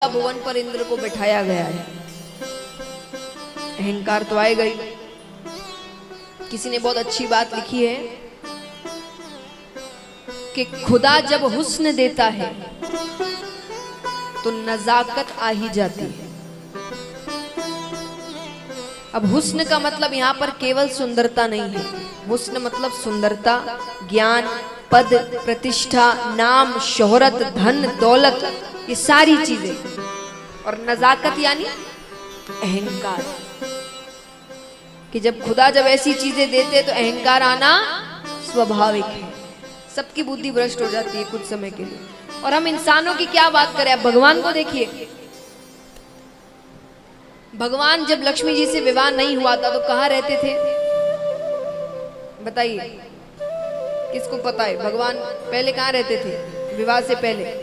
भुवन पर इंद्र को बिठाया गया है। अहंकार तो आएगा ही। किसी ने बहुत अच्छी बात लिखी है कि खुदा जब हुस्न देता है तो नजाकत आ ही जाती है। अब हुस्न का मतलब यहाँ पर केवल सुंदरता नहीं है। हुस्न मतलब सुंदरता, ज्ञान, पद, प्रतिष्ठा, नाम, शोहरत, धन, दौलत, ये सारी चीजें। और नजाकत यानी अहंकार, कि जब खुदा जब ऐसी चीजें देते तो अहंकार आना स्वाभाविक है। सबकी बुद्धि भ्रष्ट हो जाती है कुछ समय के लिए। और हम इंसानों की क्या बात करें, अब भगवान को देखिए। भगवान जब लक्ष्मी जी से विवाह नहीं हुआ था तो कहाँ रहते थे बताइए, किसको पता है? भगवान पहले कहाँ रहते थे विवाह से पहले?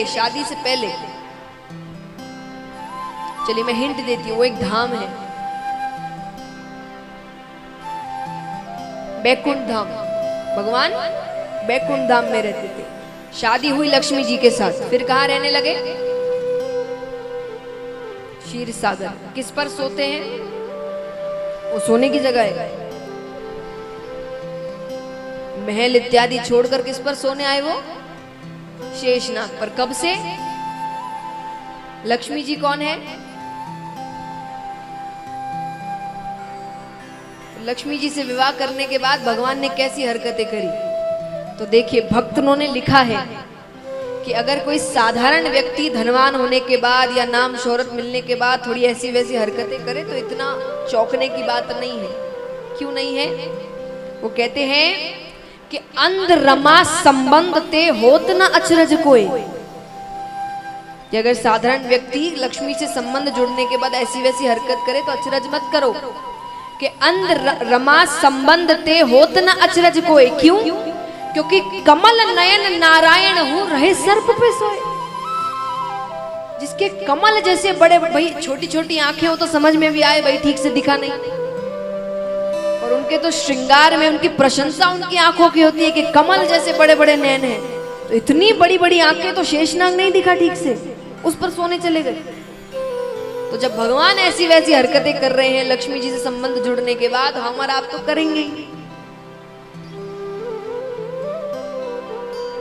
शादी से पहले, चलिए मैं हिंट देती हूँ, वो एक धाम है, बैकुंठ धाम। भगवान बैकुंठ धाम में रहते थे। शादी हुई लक्ष्मी जी के साथ, फिर कहाँ रहने लगे? क्षीर सागर। किस पर सोते हैं? वो सोने की जगह है। महल इत्यादि छोड़कर किस पर सोने आए वो? शेषनाग पर। कब से? लक्ष्मी जी कौन है? लक्ष्मी जी से विवाह करने के बाद भगवान ने कैसी हरकतें करी? तो देखिए, भक्तों ने लिखा है कि अगर कोई साधारण व्यक्ति धनवान होने के बाद या नाम शोहरत मिलने के बाद थोड़ी ऐसी वैसी हरकतें करे तो इतना चौंकने की बात नहीं है। क्यों नहीं है? वो कहते हैं कि अंध रमा संबंध ते होत न अचरज कोई। कि अगर साधारण व्यक्ति लक्ष्मी से संबंध जुड़ने के बाद ऐसी वैसी हरकत करे तो अचरज मत करो। कि अंध रमा संबंध ते होत न अचरज कोई। क्यों? क्योंकि कमल नयन नारायण हूं रहे सर्प पे सोए। जिसके कमल जैसे बड़े, भाई छोटी छोटी आंखें हो तो समझ में भी आए भाई ठीक से दिखा नहीं, और उनके तो श्रृंगार में उनकी प्रशंसा उनकी आंखों की होती है कि कमल जैसे बड़े बड़े नैन हैं, तो इतनी बड़ी बड़ी आंखें तो शेषनाग नहीं दिखा ठीक से, उस पर सोने चले गए। तो जब भगवान ऐसी वैसी हरकतें कर रहे हैं लक्ष्मी जी से संबंध जुड़ने के बाद, हम और आप तो करेंगे।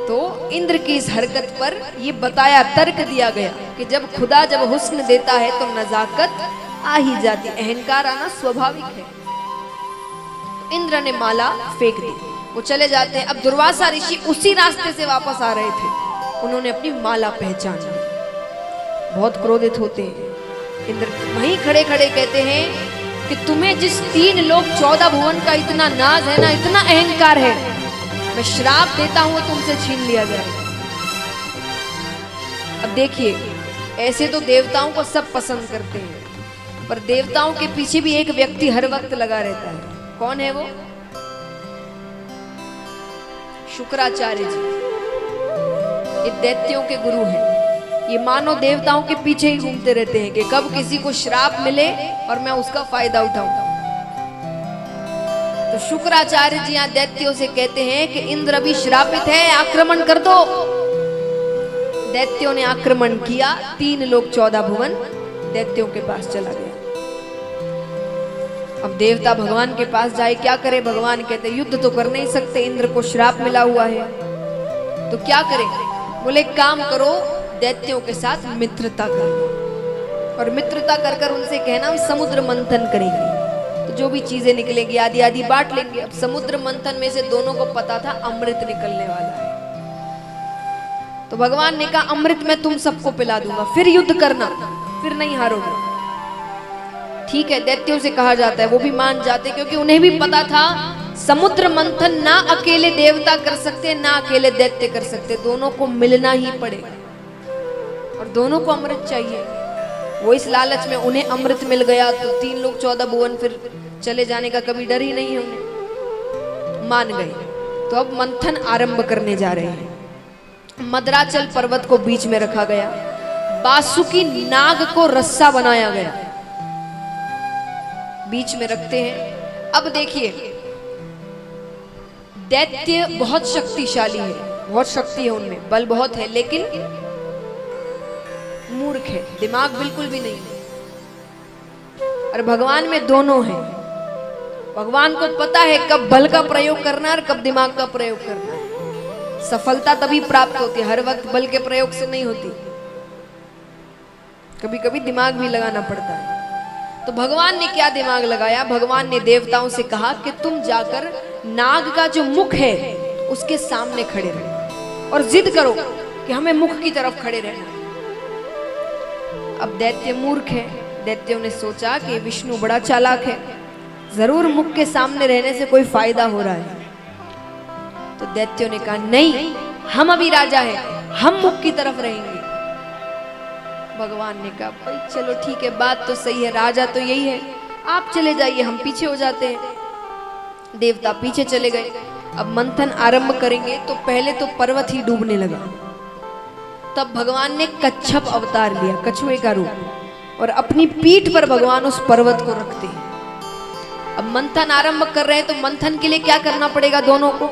तो इंद्र की इस हरकत पर ये बताया, तर्क दिया गया कि जब खुदा जब हुस्न देता है तो नजाकत आ ही जाती, अहंकार आना स्वाभाविक है। तो इंद्र ने माला फेंक दी, वो चले जाते हैं। अब दुर्वासा ऋषि उसी रास्ते से वापस आ रहे थे, उन्होंने अपनी माला पहचान ली। बहुत क्रोधित होते हैं इंद्र, वहीं खड़े खड़े कहते हैं कि तुम्हें जिस 3 लोक 14 भुवन का इतना नाज है ना, इतना अहंकार है, मैं श्राप देता हूं तुमसे छीन लिया जाए। अब देखिए, ऐसे तो देवताओं को सब पसंद करते हैं, पर देवताओं के पीछे भी एक व्यक्ति हर वक्त लगा रहता है। कौन है वो? शुक्राचार्य जी। ये दैत्यों के गुरु हैं। ये मानव देवताओं के पीछे ही घूमते रहते हैं कि कब किसी को श्राप मिले और मैं उसका फायदा उठाऊं। तो शुक्राचार्य जी यहाँ दैत्यों से कहते हैं कि इंद्र अभी श्रापित है, आक्रमण कर दो। दैत्यों ने आक्रमण किया, 3 लोक 14 भुवन दैत्यों के पास चला गया। अब देवता भगवान के पास जाए, क्या करे? भगवान कहते युद्ध तो कर नहीं सकते, इंद्र को श्राप मिला हुआ है, तो क्या करें? बोले काम करो, दैत्यों के साथ मित्रता कर, और मित्रता कर कर उनसे कहना हम समुद्र मंथन करेंगे, तो जो भी चीजें निकलेंगी आदि आदि बांट लेंगे। अब समुद्र मंथन में से दोनों को पता था अमृत निकलने वाला है, तो भगवान ने कहा अमृत मैं तुम सबको पिला दूंगा, फिर युद्ध करना, फिर नहीं हारोगे। ठीक है, दैत्यों से कहा जाता है, वो भी मान जाते, क्योंकि उन्हें भी पता था समुद्र मंथन ना अकेले देवता कर सकते ना अकेले दैत्य कर सकते, दोनों को मिलना ही पड़ेगा, और दोनों को अमृत चाहिए। वो इस लालच में, उन्हें अमृत मिल गया तो 3 लोक 14 भुवन फिर चले जाने का कभी डर ही नहीं है उन्हें, मान गए। तो अब मंथन आरंभ करने जा रहे हैं। मद्राचल पर्वत को बीच में रखा गया, बासुकी नाग को रस्सा बनाया गया, बीच में रखते हैं। अब देखिए, दैत्य बहुत शक्तिशाली है, बहुत शक्ति है उनमें, बल बहुत है, लेकिन मूर्ख है, दिमाग बिल्कुल भी नहीं है। और भगवान में दोनों है। भगवान को पता है कब बल का प्रयोग करना है और कब दिमाग का प्रयोग करना है। सफलता तभी प्राप्त होती है, हर वक्त बल के प्रयोग से नहीं होती, कभी कभी दिमाग भी लगाना पड़ता है। तो भगवान ने क्या दिमाग लगाया? भगवान ने देवताओं से कहा कि तुम जाकर नाग का जो मुख है उसके सामने खड़े रहो और जिद करो कि हमें मुख की तरफ खड़े रहना है। अब दैत्य मूर्ख है। दैत्यों ने सोचा कि विष्णु बड़ा चालाक है, जरूर मुख के सामने रहने से कोई फायदा हो रहा है। तो दैत्यों ने कहा नहीं, हम अभी राजा हैं, हम मुख की तरफ रहेंगे। भगवान ने कहा भाई चलो ठीक है, बात तो सही है, राजा तो यही है, आप चले जाइए, हम पीछे हो जाते हैं। देवता पीछे चले गए। अब मंथन आरंभ करेंगे तो पहले तो पर्वत ही डूबने लगा। तब भगवान ने कच्छप अवतार लिया, कछुए का रूप, और अपनी पीठ पर भगवान उस पर्वत को रखते हैं। अब मंथन आरंभ कर रहे हैं तो मंथन के लिए क्या करना पड़ेगा? दोनों को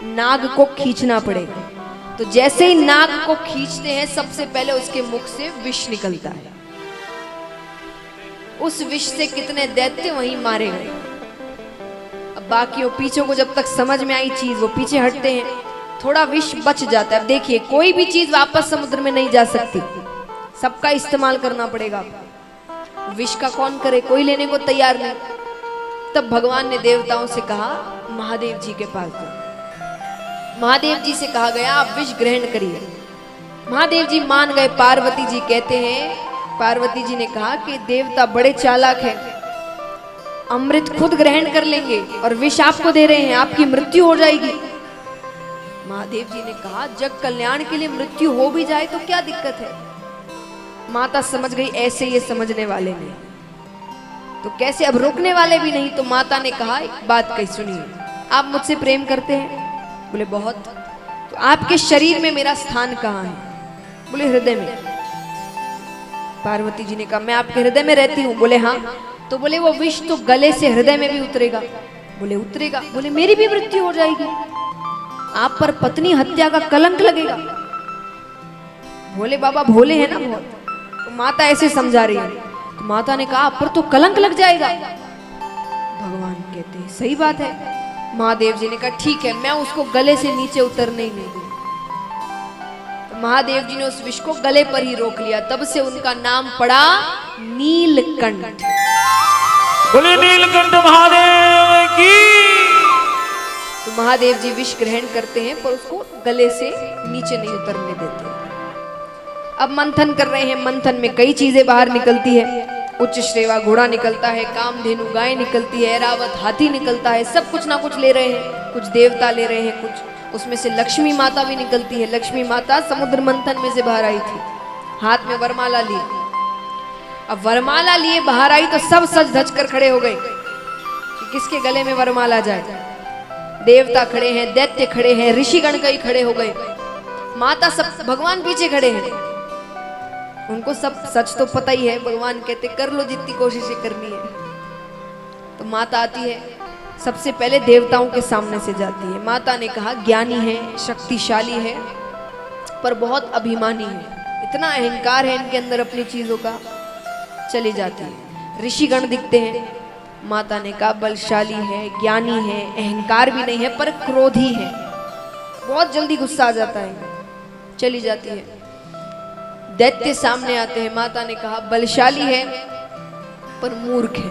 नाग को खींचना पड़ेगा। तो जैसे ही नाग को खींचते हैं सबसे पहले उसके मुख से विष निकलता है। उस विष से कितने दैत्य वहीं मारे गए। अब बाकियों पीछे को जब तक समझ में आई चीज वो पीछे हटते हैं, थोड़ा विष बच जाता है। अब देखिए कोई भी चीज वापस समुद्र में नहीं जा सकती, सबका इस्तेमाल करना पड़ेगा। विष का कौन करे, कोई लेने को तैयार नहीं। तब भगवान ने देवताओं से कहा महादेव जी के पास जाओ। महादेव जी से कहा गया आप विष ग्रहण करिए। महादेव जी मान गए। पार्वती जी कहते हैं, पार्वती जी ने कहा कि देवता बड़े चालाक हैं, अमृत खुद ग्रहण कर लेंगे और विष आपको दे रहे हैं, आपकी मृत्यु हो जाएगी। महादेव जी ने कहा जग कल्याण के लिए मृत्यु हो भी जाए तो क्या दिक्कत है। माता समझ गई ऐसे ये समझने वाले नहीं, तो कैसे, अब रोकने वाले भी नहीं। तो माता ने कहा एक बात कही सुनिए, आप मुझसे प्रेम करते हैं? बोले बहुत। तो आपके शरीर में मेरा स्थान कहाँ है? बोले हृदय में। पार्वती जी ने कहा मैं आपके हृदय में रहती हूँ? बोले हाँ। तो बोले वो विष तो गले से हृदय में भी उतरेगा? बोले उतरेगा। बोले मेरी भी मृत्यु हो जाएगी, आप पर पत्नी हत्या का कलंक लगेगा। भोले बाबा भोले हैं ना बहुत। तो माता ऐसे समझा रही है। तो माता ने कहा आप पर तो कलंक लग जाएगा। भगवान कहते हैं सही बात है। महादेव जी ने कहा ठीक है, मैं उसको गले से नीचे उतरने ही नहीं दूंगा। तो महादेव जी ने उस विष को गले पर ही रोक लिया। तब से उनका नाम पड़ा नीलकंठ। बोले नीलकंठ महादेव की। तो महादेव जी विष ग्रहण करते हैं पर उसको गले से नीचे नहीं उतरने देते। अब मंथन कर रहे हैं। मंथन में कई चीजें बाहर निकलती है। उच्च श्रेवा घोड़ा निकलता है, कामधेनु गाय निकलती है, ऐरावत हाथी निकलता है। सब कुछ ना कुछ ले रहे हैं, कुछ देवता ले रहे हैं, कुछ उसमें से लक्ष्मी माता भी निकलती है। लक्ष्मी माता समुद्र मंथन में से बाहर आई थी, हाथ में वरमाला ली। अब वरमाला लिए बाहर आई तो सब सज धज कर खड़े हो गए कि किसके गले में वरमाला जाए। देवता खड़े हैं, दैत्य खड़े हैं, ऋषिगण कई खड़े हो गए, माता सब, भगवान पीछे खड़े हैं। उनको सब सच तो पता ही है। भगवान कहते कर लो जितनी कोशिशें करनी है। तो माता आती है, सबसे पहले देवताओं के सामने से जाती है। माता ने कहा ज्ञानी है, शक्तिशाली है, पर बहुत अभिमानी है, इतना अहंकार है इनके अंदर अपनी चीजों का। चली जाती है। ऋषिगण दिखते हैं। माता ने कहा बलशाली है, ज्ञानी है, अहंकार भी नहीं है, पर क्रोधी है, बहुत जल्दी गुस्सा आ जाता है। चली जाती है। दैत्य सामने आते हैं। माता ने कहा बलशाली है पर मूर्ख है,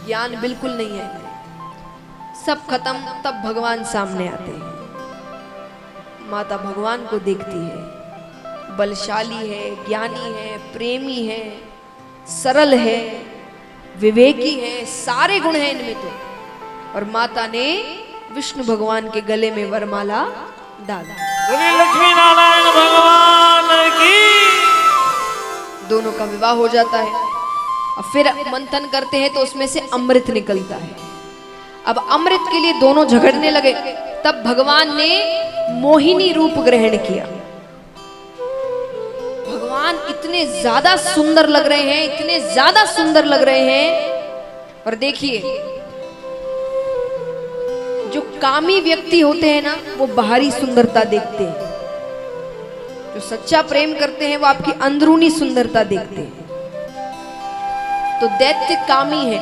ज्ञान बिल्कुल नहीं है। सब खत्म। तब भगवान सामने आते हैं। माता भगवान को देखती है, बलशाली है, ज्ञानी है, प्रेमी है, सरल है, विवेकी है, सारे गुण हैं इनमें तो। और माता ने विष्णु भगवान के गले में वरमाला डाला। लक्ष्मी नारायण भगवान की। दोनों का विवाह हो जाता है। अब फिर मंथन करते हैं तो उसमें से अमृत निकलता है। अब अमृत के लिए दोनों झगड़ने लगे। तब भगवान ने मोहिनी रूप ग्रहण किया। भगवान इतने ज्यादा सुंदर लग रहे हैं, इतने ज्यादा सुंदर लग रहे हैं। और देखिए जो कामी व्यक्ति होते हैं ना, वो बाहरी सुंदरता देखते हैं। जो सच्चा प्रेम करते हैं वो आपकी अंदरूनी सुंदरता देखते हैं। तो दैत्य कामी है।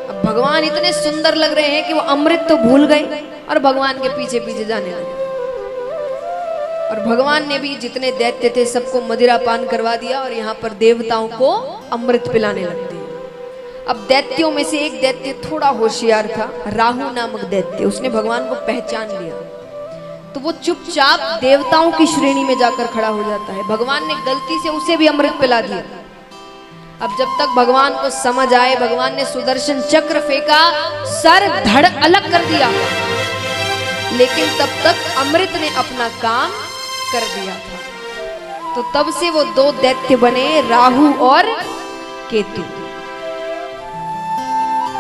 अब भगवान इतने सुंदर लग रहे हैं कि वो अमृत तो भूल गए और भगवान के पीछे पीछे जाने लगे। और भगवान ने भी जितने दैत्य थे सबको मदिरा पान करवा दिया और यहाँ पर देवताओं को अमृत पिलाने लगते हैं। अब दैत्यों में से एक दैत्य थोड़ा होशियार था, राहु नामक दैत्य। उसने भगवान को पहचान लिया तो वो चुपचाप देवताओं की श्रेणी में जाकर खड़ा हो जाता है। भगवान ने गलती से उसे भी अमृत पिला दिया। अब जब तक भगवान को समझ आए, भगवान ने सुदर्शन चक्र फेंका, सर धड़ अलग कर दिया, लेकिन तब तक अमृत ने अपना काम कर दिया था। तो तब से वो दो दैत्य बने, राहु और केतु।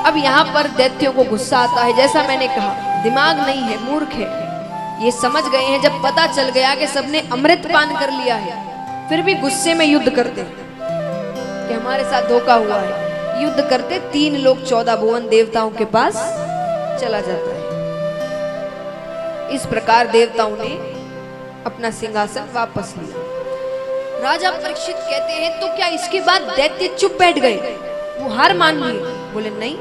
अब यहां पर दैत्यों को गुस्सा आता है। जैसा मैंने कहा, दिमाग नहीं है, मूर्ख है। ये समझ गए हैं, जब पता चल गया कि सबने अमृत पान कर लिया है, फिर भी गुस्से में युद्ध करते कि हमारे साथ धोखा हुआ है। युद्ध करते 3 लोग 14 भुवन देवताओं के पास चला जाता है। इस प्रकार देवताओं ने अपना सिंहासन वापस लिया। राजा परीक्षित कहते हैं, तो क्या इसके बाद दैत्य चुप बैठ गए? वो हार मान लिए? बोले नहीं।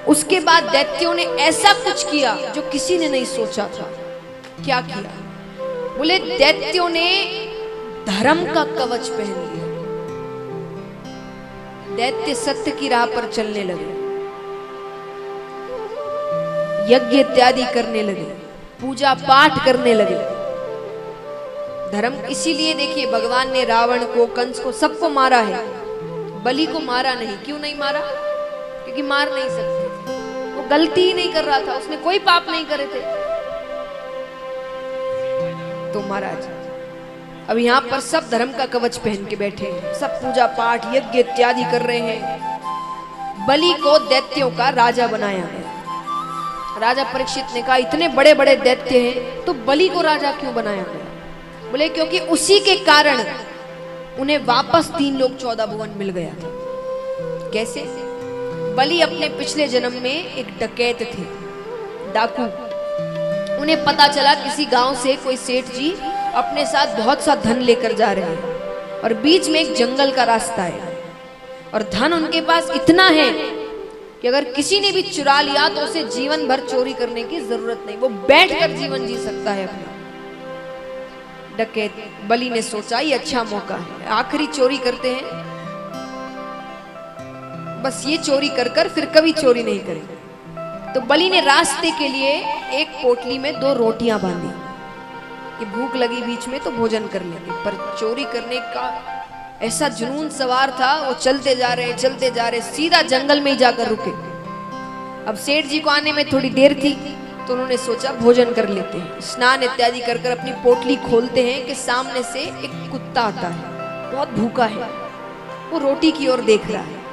उसके बाद दैत्यों ने ऐसा कुछ किया जो किसी ने नहीं सोचा था। क्या किया? बोले दैत्यों ने धर्म का कवच पहन लिया। दैत्य सत्य की राह पर चलने लगे, यज्ञ इत्यादि करने लगे, पूजा पाठ करने लगे। धर्म इसीलिए देखिए भगवान ने रावण को, कंस को, सबको मारा है, बलि को मारा नहीं। क्यों नहीं मारा? क्योंकि मार नहीं सकते थे। वो गलती ही नहीं कर रहा था, उसने कोई पाप नहीं करे थे। तो महाराज अब यहाँ पर सब धर्म का कवच पहन के बैठे हैं, सब पूजा पाठ यज्ञ इत्यादि कर रहे हैं। बलि को दैत्यों का राजा बनाया गया। राजा परीक्षित ने कहा, इतने बड़े बड़े दैत्य हैं तो बलि को राजा क्यों बनाया गया? बोले क्योंकि उसी के कारण उन्हें वापस 3 लोग 14 भुवन मिल गया था। कैसे? बलि अपने पिछले जन्म में एक डकैत थे, डाकू। उन्हें पता चला किसी गांव से कोई सेठ जी अपने साथ बहुत सा धन लेकर जा रहे हैं और बीच में एक जंगल का रास्ता है और धन उनके पास इतना है कि अगर किसी ने भी चुरा लिया तो उसे जीवन भर चोरी करने की जरूरत नहीं, वो बैठकर जीवन जी सकता है अपना। डकैत बलि ने सोचा ये अच्छा मौका है, आखिरी चोरी करते हैं, बस ये चोरी कर कर फिर कभी चोरी नहीं करेंगे। तो बलि ने रास्ते के लिए एक पोटली में 2 रोटियां बांधी कि भूख लगी बीच में तो भोजन कर लेंगे। पर चोरी करने का ऐसा जुनून सवार था, वो चलते जा रहे, सीधा जंगल में ही जाकर रुके। अब सेठ जी को आने में थोड़ी देर थी तो उन्होंने सोचा भोजन कर लेते हैं। स्नान इत्यादि कर कर अपनी पोटली खोलते हैं कि सामने से एक कुत्ता आता है, बहुत भूखा है, वो रोटी की ओर देख रहा है।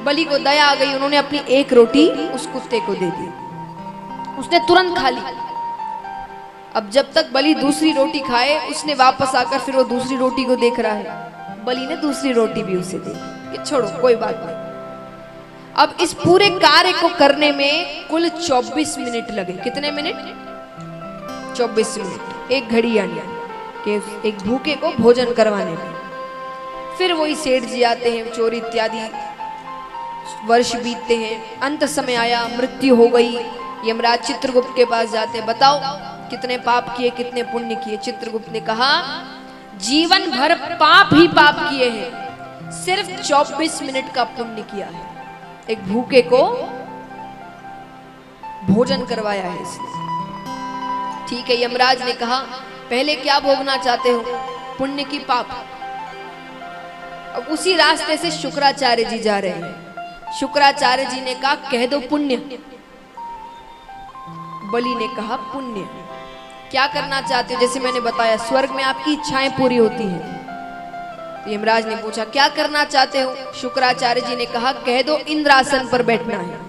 बलि को दया आ गई, उन्होंने अपनी एक रोटी उस कुत्ते को दे दी, उसने तुरंत खा ली। अब जब तक बलि दूसरी रोटी खाए, उसने वापस आकर फिर वो दूसरी रोटी को देख रहा है। बलि ने दूसरी रोटी भी उसे दे दी कि छोड़ो कोई बात नहीं। अब इस पूरे कार्य को करने में कुल 24 मिनट लगे। कितने मिनट? 24 मिनट, एक घड़ी यानी कि एक भूखे को भोजन करवाने में। फिर वही सेठ जी आते हैं, चोरी इत्यादि, वर्ष बीतते हैं, अंत समय आया, मृत्यु हो गई। यमराज चित्रगुप्त के पास जाते हैं, बताओ कितने पाप किए, कितने पुण्य किए? चित्रगुप्त ने कहा जीवन भर पाप ही पाप किए हैं, सिर्फ 24 मिनट का पुण्य किया है। एक भूखे को भोजन करवाया है इसने। ठीक है, यमराज ने कहा पहले क्या भोगना चाहते हो, पुण्य की पाप? अब उसी रास्ते से शुक्राचार्य जी जा रहे हैं। शुक्राचार्य जी ने कहा कह दो पुण्य। बलि ने कहा पुण्य। क्या करना चाहते हो? जैसे मैंने बताया स्वर्ग में आपकी इच्छाएं पूरी होती हैं। तो यमराज ने पूछा क्या करना चाहते हो? शुक्राचार्य जी ने कहा कह दो इंद्रासन पर बैठना है।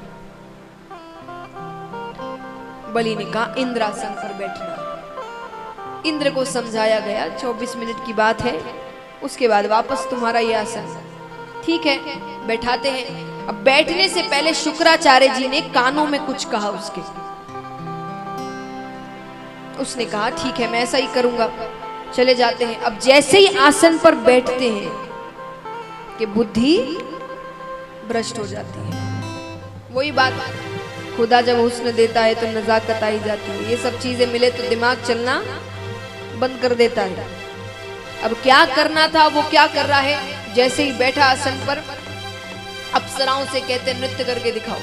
बलि ने कहा इंद्रासन पर बैठना है। इंद्र को समझाया गया 24 मिनट की बात है, उसके बाद वापस तुम्हारा ये आसन। ठीक है, बैठाते हैं। अब बैठने से पहले शुक्राचार्य जी ने कानों में कुछ कहा उसके। उसने कहा ठीक है, मैं ऐसा ही करूंगा। चले जाते हैं। अब जैसे ही आसन पर बैठते हैं कि बुद्धि भ्रष्ट हो जाती है। वही बात, खुदा जब हुस्न देता है तो नजाकत आई जाती है। ये सब चीजें मिले तो दिमाग चलना बंद कर देता है। अब क्या करना था वो क्या कर रहा है। जैसे ही बैठा आसन पर, अप्सराओं से कहते नृत्य करके दिखाओ,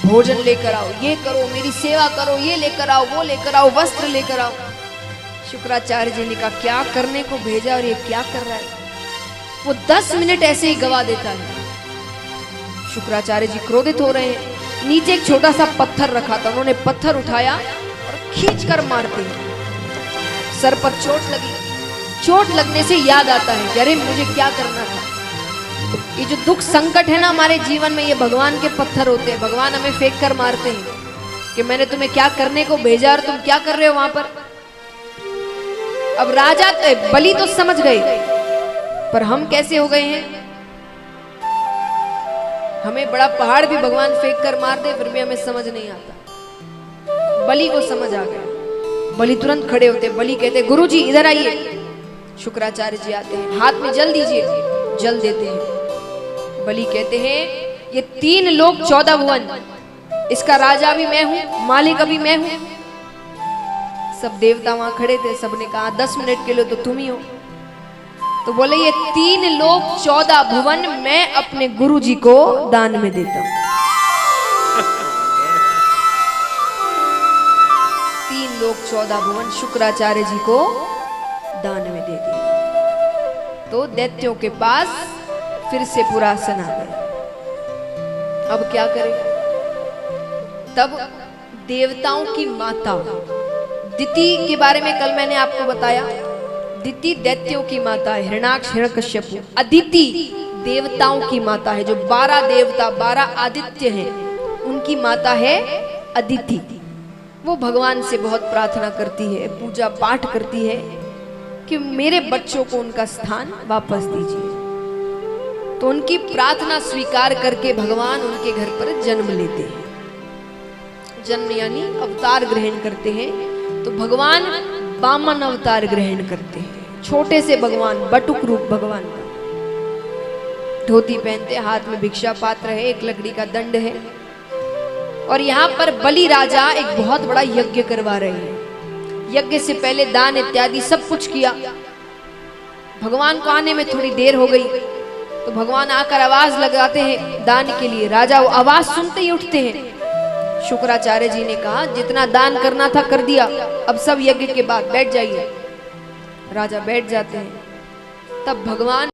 भोजन लेकर आओ, ये करो, मेरी सेवा करो, ये लेकर आओ, वो लेकर आओ, वस्त्र लेकर आओ। शुक्राचार्य जी ने कहा क्या करने को भेजा और ये क्या कर रहा है। वो 10 मिनट ऐसे ही गवा देता है। शुक्राचार्य जी क्रोधित हो रहे हैं। नीचे एक छोटा सा पत्थर रखा था, उन्होंने पत्थर उठाया और खींचकर मारते हैं। सर पर चोट लगी। चोट लगने से याद आता है कि अरे मुझे क्या करना था। ये जो दुख संकट है ना हमारे जीवन में, ये भगवान के पत्थर होते हैं। भगवान हमें फेंक कर मारते हैं कि मैंने तुम्हें क्या करने को भेजा और तुम क्या कर रहे हो वहां पर। अब राजा बलि तो समझ गए, पर हम कैसे हो गए हैं। हमें बड़ा पहाड़ भी भगवान फेंक कर मार दे फिर भी हमें समझ नहीं आता। बलि को समझ आ गया। बलि तुरंत खड़े होते। बलि कहते गुरुजी इधर आइए। शुक्राचार्य जी आते हैं, हाथ में जल दीजिए। जल देते हैं। बलि कहते हैं ये 3 लोक 14 भुवन, इसका राजा भी मैं हूं, मालिक भी मैं हूं। सब देवता वहां खड़े थे। सबने कहा 10 मिनट के लिए तो तुम ही हो। तो बोले ये 3 लोक 14 भुवन मैं अपने गुरु जी को दान में देता हूं। 3 लोक 14 भुवन शुक्राचार्य जी को दान में दे दिया। तो दैत्यों के पास फिर से पुरासन आ गया। अब क्या करें। तब देवताओं की माता दिति के बारे में कल मैंने आपको बताया। दिति दैत्यों की माता है, हिरण्याक्ष हिरण्यकश्यप। अदिति देवताओं की माता है, जो 12 देवता 12 आदित्य हैं उनकी माता है अदिति। वो भगवान से बहुत प्रार्थना करती है, पूजा पाठ करती है कि मेरे बच्चों को उनका स्थान वापस दीजिए। तो उनकी प्रार्थना स्वीकार करके भगवान उनके घर पर जन्म लेते हैं। जन्म यानी अवतार ग्रहण करते हैं। तो भगवान वामन अवतार ग्रहण करते हैं। छोटे से भगवान, बटुक रूप भगवान का। धोती पहनते, हाथ में भिक्षा पात्र है, एक लकड़ी का दंड है। और यहाँ पर बलि राजा एक बहुत बड़ा यज्ञ करवा रहे हैं। यज्ञ से पहले दान इत्यादि सब कुछ किया। भगवान को आने में थोड़ी देर हो गई तो भगवान आकर आवाज लगाते हैं दान के लिए। राजा वो आवाज सुनते ही उठते हैं। शुक्राचार्य जी ने कहा जितना दान करना था कर दिया, अब सब यज्ञ के बाद बैठ जाइए। राजा बैठ जाते हैं। तब भगवान